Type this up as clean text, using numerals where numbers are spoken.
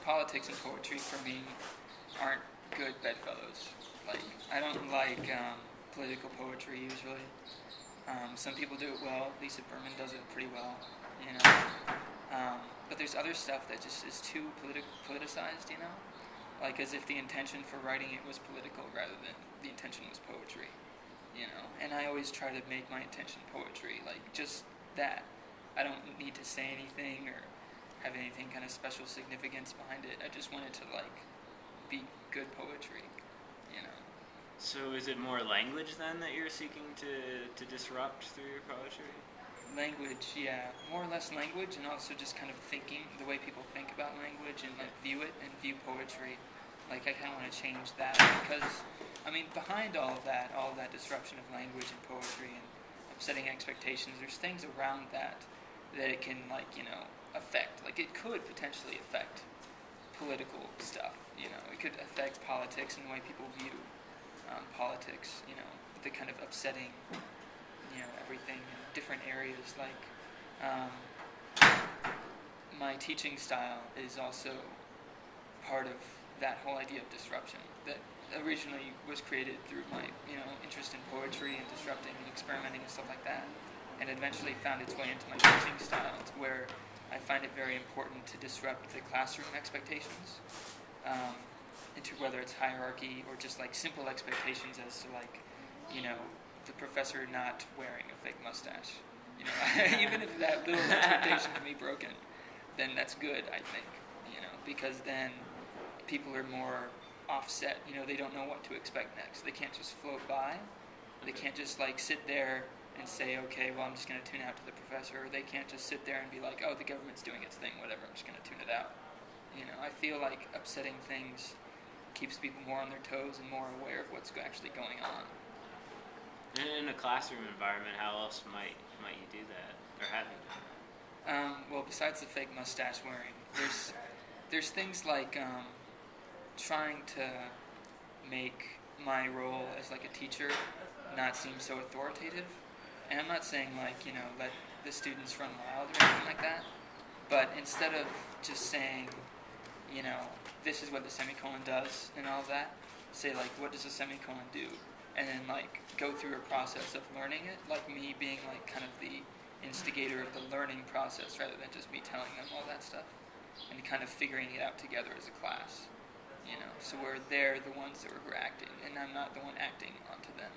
politics and poetry for me aren't good bedfellows. Like, I don't like political poetry usually. Some people do it well. Lisa Berman does it pretty well, you know. But there's other stuff that just is too politicized, you know. Like as if the intention for writing it was political rather than the intention was poetry, you know. And I always try to make my intention poetry, like just that. I don't need to say anything or have anything kind of special significance behind it. I just want it to like be good poetry, you know. So is it more language then that you're seeking to disrupt through your poetry? Language, yeah, more or less language, and also just kind of thinking, the way people think about language and like view it and view poetry. Like I kind of want to change that because, I mean, behind all of that disruption of language and poetry and upsetting expectations, there's things around that it can like, you know, affect. Like it could potentially affect political stuff, you know. It could affect politics and the way people view politics, you know, the kind of upsetting, you know, everything in different areas. Like my teaching style is also part of that whole idea of disruption that originally was created through my, you know, interest in poetry and disrupting and experimenting and stuff like that, and eventually found its way into my teaching style, where I find it very important to disrupt the classroom expectations, into whether it's hierarchy or just like simple expectations as to like, you know, the professor not wearing a fake mustache. You know, even if that little expectation can be broken, then that's good, I think. You know, because then people are more offset. You know, they don't know what to expect next. They can't just float by. They can't just like sit there and say, okay, well, I'm just going to tune out to the professor. Or they can't just sit there and be like, oh, the government's doing its thing, whatever, I'm just going to tune it out. You know, I feel like upsetting things keeps people more on their toes and more aware of what's actually going on. And in a classroom environment, how else might you do that, or have you done that? Well, besides the fake mustache wearing, there's things like trying to make my role as like a teacher not seem so authoritative. And I'm not saying like, you know, let the students run wild or anything like that, but instead of just saying, you know, this is what the semicolon does and all of that, say like, what does a semicolon do? And then like go through a process of learning it, like me being like kind of the instigator of the learning process rather than just me telling them all that stuff, and kind of figuring it out together as a class, you know. So they're the ones that were acting, and I'm not the one acting onto them.